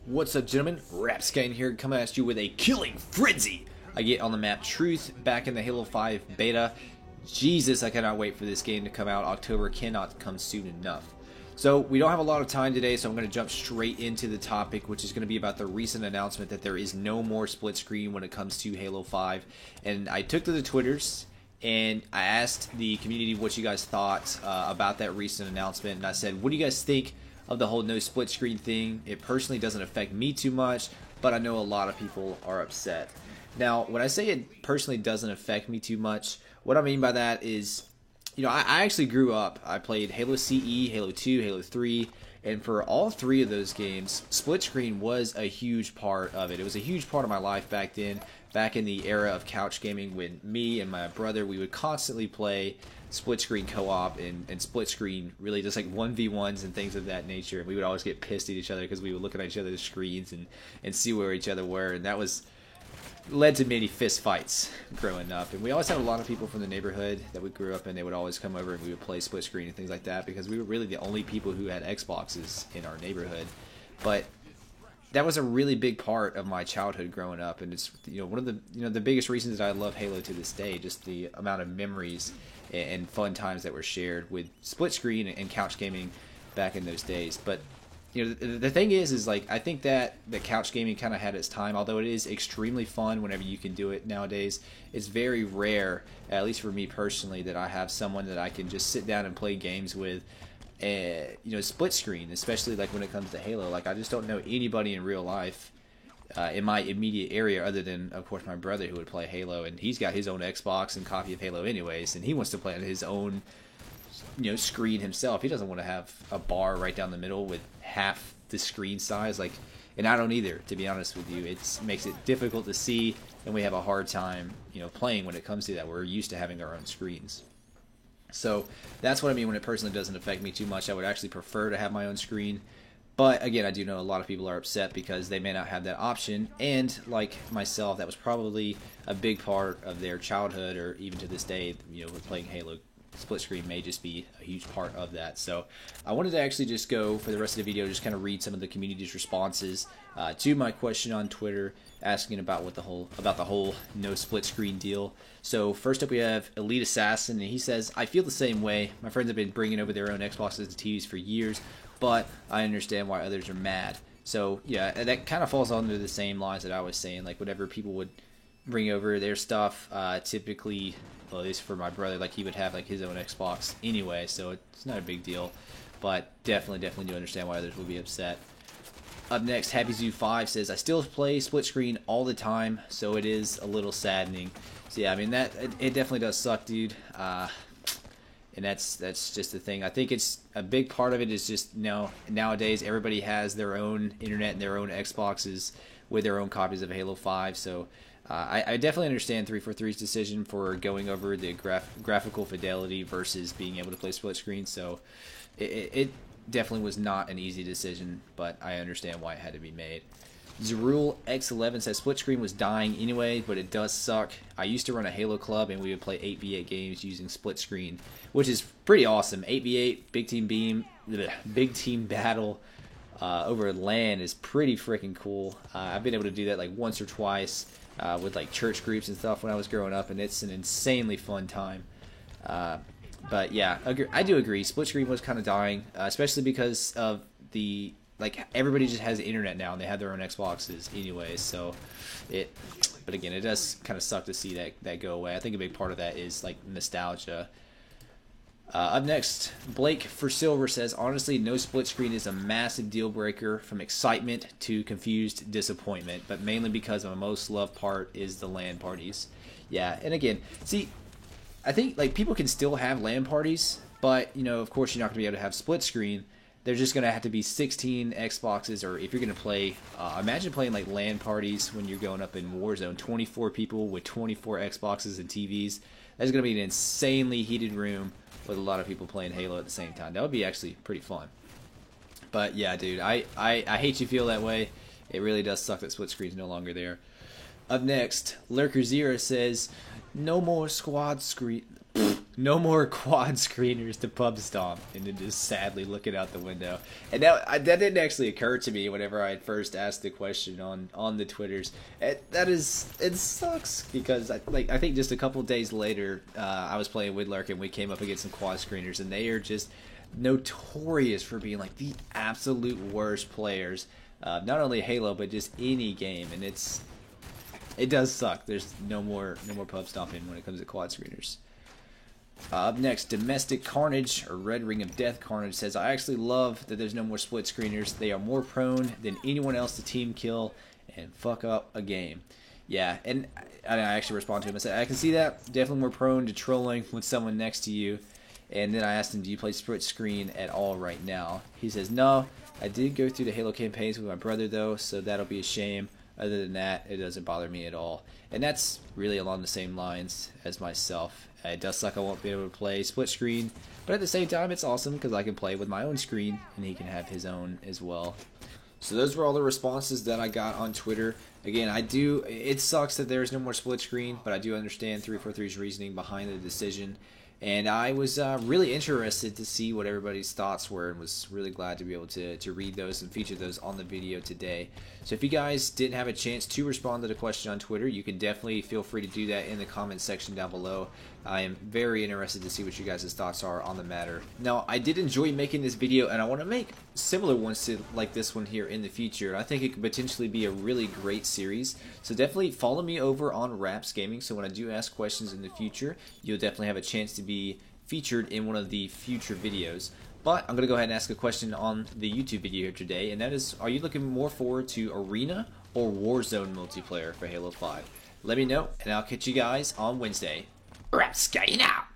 What's up, gentlemen? Rapscan here, coming at you with a killing frenzy. I get on the map Truth back in the Halo 5 beta. Jesus, I cannot wait for this game to come out. October cannot come soon enough. So we don't have a lot of time today, so I'm going to jump straight into the topic, which is going to be about the recent announcement that there is no more split screen when it comes to Halo 5. And I took to the Twitters and I asked the community what you guys thought about that recent announcement, and I said, what do you guys think of the whole no split screen thing? It personally doesn't affect me too much, but I know a lot of people are upset. Now, when I say it personally doesn't affect me too much, what I mean by that is, you know, I actually grew up. I played Halo CE, Halo 2, Halo 3, and for all three of those games, split screen was a huge part of it. It was a huge part of my life back then, back in the era of couch gaming, when me and my brother, we would constantly play split screen co-op and split screen, really just like 1v1s and things of that nature. And we would always get pissed at each other because we would look at each other's screens and see where each other were, and that was led to many fist fights growing up. And we always had a lot of people from the neighborhood that we grew up in. They would always come over and we would play split screen and things like that because we were really the only people who had Xboxes in our neighborhood. But that was a really big part of my childhood growing up, and it's, you know, one of the, you know, the biggest reasons that I love Halo to this day, just the amount of memories and fun times that were shared with split screen and couch gaming back in those days. But you know, the thing is like, I think that the couch gaming kind of had its time. Although it is extremely fun whenever you can do it nowadays, it's very rare, at least for me personally, that I have someone that I can just sit down and play games with, you know, split screen, especially like when it comes to Halo. Like, I just don't know anybody in real life in my immediate area, other than, of course, my brother, who would play Halo, and he's got his own Xbox and copy of Halo anyways, and he wants to play on his own, you know, screen himself. He doesn't want to have a bar right down the middle with half the screen size, like, and I don't either, to be honest with you. It makes it difficult to see, and we have a hard time, you know, playing when it comes to that. We're used to having our own screens. So that's what I mean when it personally doesn't affect me too much. I would actually prefer to have my own screen. But again, I do know a lot of people are upset because they may not have that option. And like myself, that was probably a big part of their childhood, or even to this day, you know, with playing Halo. Split screen may just be a huge part of that. So I wanted to actually just go for the rest of the video, just kind of read some of the community's responses to my question on Twitter, asking about the whole no split screen deal. So first up, we have Elite Assassin, and he says, I feel the same way. My friends have been bringing over their own Xboxes and TVs for years, but I understand why others are mad. So yeah, that kind of falls under the same lines that I was saying. Like, whenever people would bring over their stuff, typically, well, at least for my brother, like, he would have like his own Xbox anyway, so it's not a big deal. But definitely do understand why others would be upset. Up next, Happy Zoo 5 says, I still play split screen all the time, so it is a little saddening. So yeah, I mean, that it definitely does suck, dude. And that's just the thing. I think it's a big part of it is just, you know, nowadays everybody has their own internet and their own Xboxes with their own copies of Halo 5. So I definitely understand 343's decision for going over the graphical fidelity versus being able to play split screen. So it definitely was not an easy decision, but I understand why it had to be made. Zerul X11 says, split screen was dying anyway, but it does suck. I used to run a Halo club, and we would play 8v8 games using split screen, which is pretty awesome. 8v8, big team battle over LAN is pretty freaking cool. I've been able to do that like once or twice with like church groups and stuff when I was growing up, and it's an insanely fun time. But yeah, I do agree. Split screen was kind of dying, especially because of the, like, everybody just has the internet now and they have their own Xboxes anyway. So but again, it does kind of suck to see that go away. I think a big part of that is like nostalgia. Up next, Blake for Silver says, honestly, no split screen is a massive deal breaker, from excitement to confused disappointment, but mainly because my most loved part is the LAN parties. Yeah, and again, see, I think like people can still have LAN parties, but, you know, of course you're not going to be able to have split screen. There's just going to have to be 16 Xboxes, or if you're going to play, imagine playing like LAN parties when you're going up in Warzone, 24 people with 24 Xboxes and TVs. That's going to be an insanely heated room with a lot of people playing Halo at the same time. That would be actually pretty fun. But yeah, dude, I hate you feel that way. It really does suck that split screen's no longer there. Up next, Lurker Zero says, no more squad screen. No more quad screeners to pub stomp, and then just sadly looking out the window. And that didn't actually occur to me whenever I first asked the question on the Twitters. It sucks because I think just a couple days later, I was playing Widlark and we came up against some quad screeners, and they are just notorious for being like the absolute worst players, not only Halo but just any game, and it does suck. There's no more pub stomping when it comes to quad screeners. Up next, Domestic Carnage, or Red Ring of Death Carnage, says, I actually love that there's no more split screeners. They are more prone than anyone else to team kill and fuck up a game. Yeah, and I actually responded to him. I said, I can see that. Definitely more prone to trolling with someone next to you. And then I asked him, do you play split screen at all right now? He says, no. I did go through the Halo campaigns with my brother, though, so that'll be a shame. Other than that, it doesn't bother me at all. And that's really along the same lines as myself. It does suck I won't be able to play split screen, but at the same time, it's awesome because I can play with my own screen, and he can have his own as well. So those were all the responses that I got on Twitter. Again, it sucks that there's no more split screen, but I do understand 343's reasoning behind the decision. And I was really interested to see what everybody's thoughts were, and was really glad to be able to read those and feature those on the video today. So if you guys didn't have a chance to respond to the question on Twitter, you can definitely feel free to do that in the comments section down below. I am very interested to see what you guys' thoughts are on the matter. Now, I did enjoy making this video, and I want to make similar ones to like this one here in the future. I think it could potentially be a really great series. So definitely follow me over on Raps Gaming, so when I do ask questions in the future, you'll definitely have a chance to be featured in one of the future videos. But I'm going to go ahead and ask a question on the YouTube video here today, and that is, are you looking more forward to Arena or Warzone multiplayer for Halo 5? Let me know, and I'll catch you guys on Wednesday. Raps Gaming out!